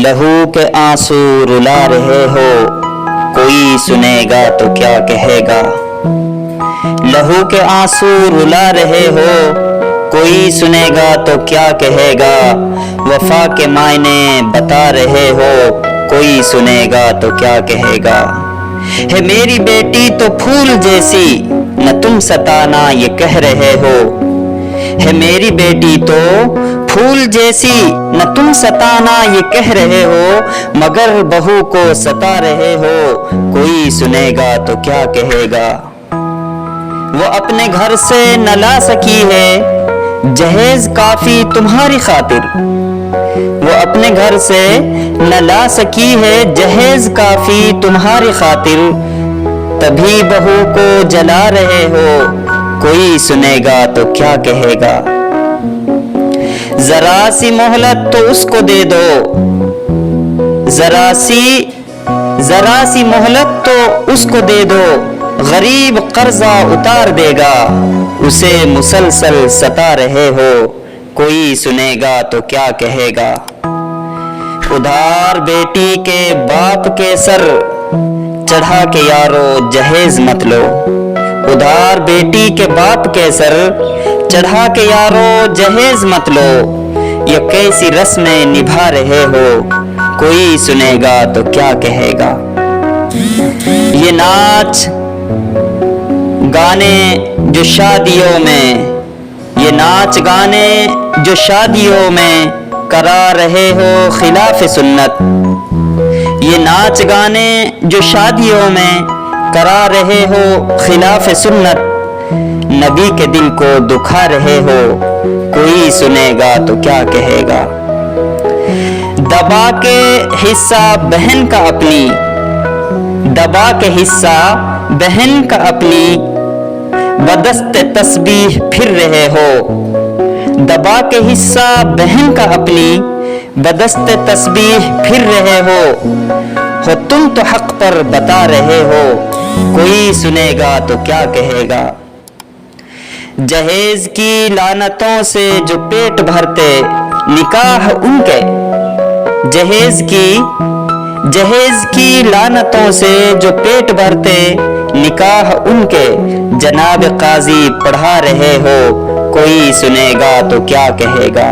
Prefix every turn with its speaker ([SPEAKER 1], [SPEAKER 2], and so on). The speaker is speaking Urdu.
[SPEAKER 1] لہو کے آنسو رلا رہے ہو، کوئی سنے گا تو کیا کہے گا۔ لہو کے آنسو رلا رہے ہو، کوئی سنے گا تو کیا کہے گا۔ وفا کے معنی بتا رہے ہو، کوئی سنے گا تو کیا کہے گا۔ ہے میری بیٹی تو پھول جیسی، نہ تم ستانا یہ کہہ رہے ہو۔ ہے میری بیٹی تو پھول جیسی، نہ تم ستانا یہ کہہ رہے ہو، مگر بہو کو ستا رہے ہو، کوئی سنے گا تو کیا کہے گا۔ وہ اپنے گھر سے نہ لا سکی ہے، جہیز کافی تمہاری خاطر۔ وہ اپنے گھر سے نہ لا سکی ہے، جہیز کافی تمہاری خاطر، تبھی بہو کو جلا رہے ہو، کوئی سنے گا تو کیا کہے گا۔ ذرا سی مہلت تو اس کو دے دو، ذرا سی مہلت تو اس کو دے دو، غریب قرضہ اتار دے گا، اسے مسلسل ستا رہے ہو، کوئی سنے گا تو کیا کہے گا۔ ادھار بیٹی کے باپ کے سر چڑھا کے یارو جہیز مت لو۔ ادھار بیٹی کے باپ کے سر چڑھا کے یارو جہیز مت لو، یہ کیسی رسمیں نبھا رہے ہو، کوئی سنے گا تو کیا کہے گا۔ یہ ناچ گانے جو شادیوں میں، یہ ناچ گانے جو شادیوں میں کرا رہے ہو خلاف سنت۔ یہ ناچ گانے جو شادیوں میں کرا رہے ہو خلاف سنت، نبی کے دل کو دکھا رہے ہو، کوئی سنے گا تو کیا کہے گا۔ دبا کے حصہ بہن کا اپنی، دبا کے حصہ بہن کا اپنی، بدست تسبیح پھر رہے ہو۔ دبا کے حصہ بہن کا اپنی، بدست تسبیح پھر رہے ہو تم تو حق پر بتا رہے ہو، کوئی سنے گا تو کیا کہے گا۔ جہیز کی لعنتوں سے جو پیٹ بھرتے، نکاح ان کے، جہیز کی لعنتوں سے جو پیٹ بھرتے، نکاح ان کے، جناب قاضی پڑھا رہے ہو، کوئی سنے گا تو کیا کہے گا۔